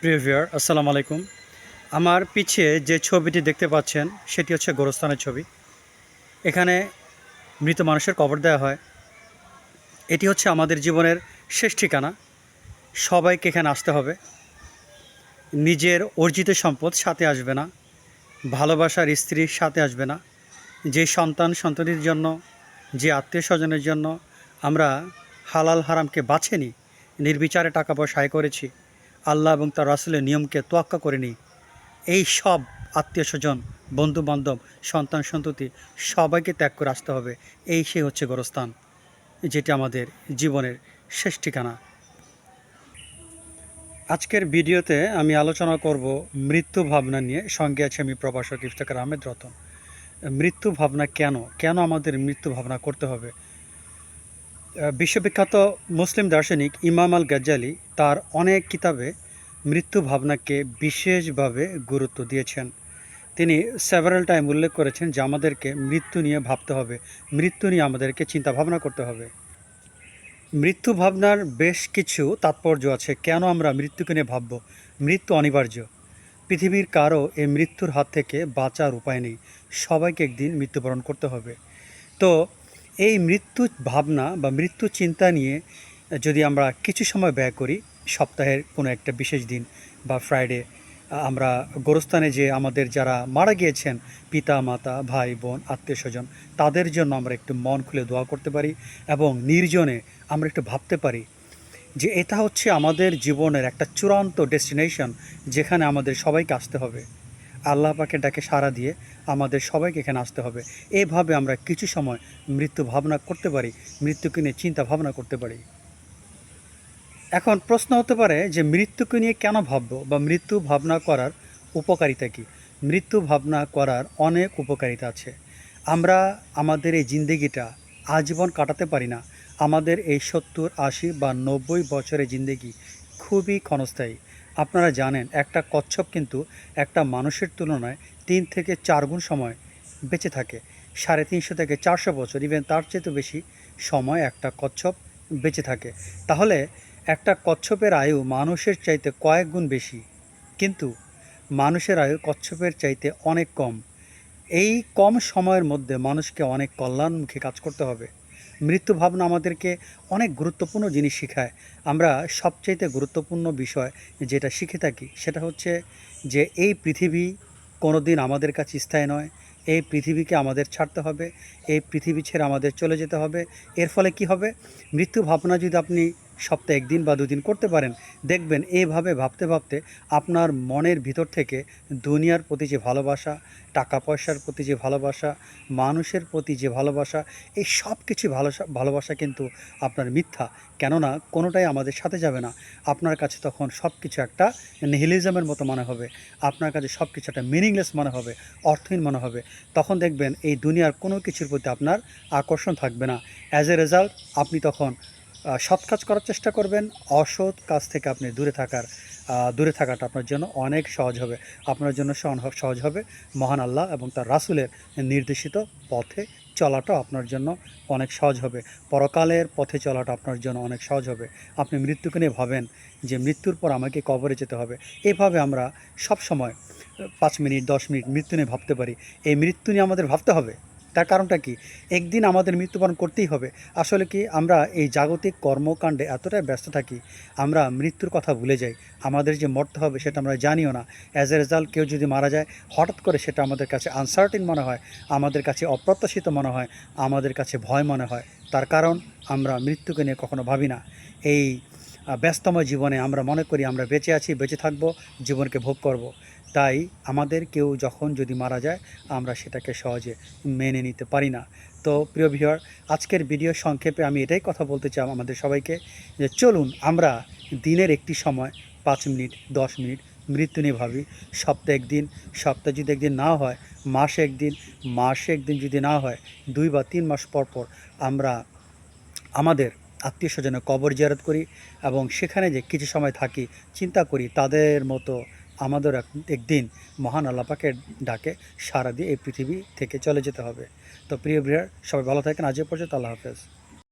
প্রিয় ভিউয়ার আসসালামু আলাইকুম। আমার পিছে যে ছবিটি দেখতে পাচ্ছেন সেটি হচ্ছে গোরস্থানের ছবি। এখানে মৃত মানুষের কবর দেওয়া হয়। এটি হচ্ছে আমাদের জীবনের শেষ ঠিকানা। সবাইকে এখানে আসতে হবে। নিজের অর্জিত সম্পদ সাথে আসবে না, ভালোবাসার স্ত্রীর সাথে আসবে না, যে সন্তানের জন্য, যে আত্মীয় স্বজনের জন্য আমরা হালাল হারামকে বাছে নিই, নির্বিচারে টাকা পয়সা আয় করেছি, আল্লাহ এবং তার রাসূলের নিয়মকে তোয়াক্কা করে নিই, এই সব আত্মীয় স্বজন, বন্ধুবান্ধব, সন্তান সন্ততি সবাইকে ত্যাগ করে আসতে হবে। সে হচ্ছে গোরস্থান, যেটি আমাদের জীবনের শেষ ঠিকানা। আজকের ভিডিওতে আমি আলোচনা করব মৃত্যু ভাবনা নিয়ে। সঙ্গে আছে আমি প্রভাষক ইফতেখার আহমেদ রতন। মৃত্যু ভাবনা কেন আমাদের মৃত্যু ভাবনা করতে হবে? বিশ্ববিখ্যাত মুসলিম দার্শনিক ইমাম আল গাজ্জালি তার অনেক কিতাবে মৃত্যু ভাবনাকে বিশেষভাবে গুরুত্ব দিয়েছেন। তিনি সেভারাল টাইম উল্লেখ করেছেন যে আমাদেরকে মৃত্যু নিয়ে ভাবতে হবে, মৃত্যু নিয়ে আমাদেরকে চিন্তা ভাবনা করতে হবে। মৃত্যু ভাবনার বেশ কিছু তাৎপর্য আছে। কেন আমরা মৃত্যুকে নিয়ে ভাবব? মৃত্যু অনিবার্য। পৃথিবীর কারো এই মৃত্যুর হাত থেকে বাঁচার উপায় নেই। সবাইকে একদিন মৃত্যুবরণ করতে হবে। তো এই মৃত্যু ভাবনা বা মৃত্যু চিন্তা নিয়ে যদি আমরা কিছু সময় ব্যয় করি, সপ্তাহের কোনো একটা বিশেষ দিন বা ফ্রাইডে আমরা গোরস্থানে যে আমাদের যারা মারা গিয়েছেন, পিতা মাতা, ভাই বোন, আত্মীয় স্বজন, তাদের জন্য আমরা একটু মন খুলে দোয়া করতে পারি এবং নির্জনে আমরা একটু ভাবতে পারি যে এটা হচ্ছে আমাদের জীবনের একটা চূড়ান্ত ডেস্টিনেশন, যেখানে আমাদের সবাইকে আসতে হবে। আল্লাহ পাকের ডাকে সাড়া দিয়ে আমাদের সবাইকে এখানে আসতে হবে। এভাবে আমরা কিছু সময় মৃত্যু ভাবনা করতে পারি, মৃত্যুকে নিয়ে চিন্তা ভাবনা করতে পারি। এখন প্রশ্ন হতে পারে যে মৃত্যুকে নিয়ে কেন ভাববো বা মৃত্যু ভাবনা করার উপকারিতা কী? মৃত্যু ভাবনা করার অনেক উপকারিতা আছে। আমরা আমাদের এই জিন্দেগিটা আজীবন কাটাতে পারি না। আমাদের এই 70, 80 বা 90 বছরের জিন্দেগি খুবই ক্ষণস্থায়ী। আপনারা জানেন একটা কচ্ছপ কিন্তু একটা মানুষের তুলনায় 3 থেকে 4 গুণ সময় বেঁচে থাকে। 350 থেকে 400 বছর, ইভেন তার চেয়েও বেশি সময় একটা কচ্ছপ বেঁচে থাকে। তাহলে একটা কচ্ছপের আয়ু মানুষের চাইতে কয়েক গুণ বেশি, কিন্তু মানুষের আয়ু কচ্ছপের চাইতে অনেক কম। এই কম সময়ের মধ্যে মানুষকে অনেক কল্যাণমুখী কাজ করতে হবে। মৃত্যু ভাবনা আমাদেরকে অনেক গুরুত্বপূর্ণ জিনিস শেখায়। আমরা সবচাইতে গুরুত্বপূর্ণ বিষয় যেটা শিখে থাকি সেটা হচ্ছে যে এই পৃথিবী কোনো দিন আমাদের কাছে স্থায়ী নয়। এই পৃথিবীকে আমাদের ছাড়তে হবে, এই পৃথিবী ছেড়ে আমাদের চলে যেতে হবে। এর ফলে কি হবে? মৃত্যু ভাবনা যদি আপনি সপ্তাহে 1 দিন বা 2 দিন করতে পারেন, দেখবেন এইভাবে ভাবতে ভাবতে আপনার মনের ভিতর থেকে দুনিয়ার প্রতি যে ভালোবাসা, টাকা পয়সার প্রতি যে ভালোবাসা, মানুষের প্রতি যে ভালোবাসা, এই সব কিছু ভালোবাসা কিন্তু আপনার মিথ্যা। কেননা কোনোটাই আমাদের সাথে যাবে না। আপনার কাছে তখন সব কিছু একটা নিহিলিজমের মতো মনে হবে। আপনার কাছে সব কিছু একটা মিনিংলেস মনে হবে, অর্থহীন মনে হবে। তখন দেখবেন এই দুনিয়ার কোনো কিছুর প্রতি আপনার আকর্ষণ থাকবে না। অ্যাজ এ রেজাল্ট আপনি তখন সৎ কাজ করার চেষ্টা করবেন। অসৎ কাজ থেকে আপনি দূরে থাকাটা আপনার জন্য অনেক সহজ হবে। আপনার জন্য সহজ হবে মহান আল্লাহ এবং তার রাসূলের নির্দেশিত পথে চলাটাও আপনার জন্য অনেক সহজ হবে। পরকালের পথে চলাটা আপনার জন্য অনেক সহজ হবে। আপনি মৃত্যুকে নিয়ে ভাবেন যে মৃত্যুর পর আমাকে কবরে যেতে হবে। এভাবে আমরা সবসময় 5 মিনিট 10 মিনিট মৃত্যু নিয়ে ভাবতে পারি। এই মৃত্যু নিয়ে আমাদের ভাবতে হবে। তার কারণটা কি? একদিন আমাদের মৃত্যুবরণ করতেই হবে। আসলে কি আমরা এই জাগতিক কর্মকাণ্ডে এতটাই ব্যস্ত থাকি, আমরা মৃত্যুর কথা ভুলে যাই। আমাদের যে মরতে হবে সেটা আমরা জানিও না। অ্যাজ এ রেজাল্ট কেউ যদি মারা যায়, হঠাৎ করে সেটা আমাদের কাছে আনসার্টেন মনে হয়, আমাদের কাছে অপ্রত্যাশিত মনে হয়, আমাদের কাছে ভয় মনে হয়। তার কারণ আমরা মৃত্যুকে নিয়ে কখনো ভাবি না। এই ব্যস্তময় জীবনে আমরা মনে করি আমরা বেঁচে আছি, বেঁচে থাকবো, জীবনকে ভোগ করব। তাই আমাদের কেউ যখন যদি মারা যায়, আমরা সেটাকে সহজে মেনে নিতে পারি না। তো প্রিয় ভিউয়ার, আজকের ভিডিও সংক্ষেপে আমি এটাই কথা বলতে চাই আমাদের সবাইকে, যে চলুন আমরা দিনের একটি সময় 5 মিনিট 10 মিনিট মৃত্যু নিয়ে ভাবি। সপ্তাহে 1 দিন, সপ্তাহে যদি 1 দিন না হয়, মাসে 1 দিন, মাসে 1 দিন যদি না হয়, 2 বা 3 মাস পর পর আমরা আমাদের আত্মীয় স্বজনের কবর জিয়ারত করি এবং সেখানে যে কিছু সময় থাকি, চিন্তা করি তাদের মতো আমাদের একদিন মহান আল্লাহ পাকের ডাকে সাড়া দিয়ে এই পৃথিবী থেকে চলে যেতে হবে। তো প্রিয় ভিউয়ার, সবাই ভালো থাকেন। আজ এ পর্যন্ত। আল্লাহ হাফেজ।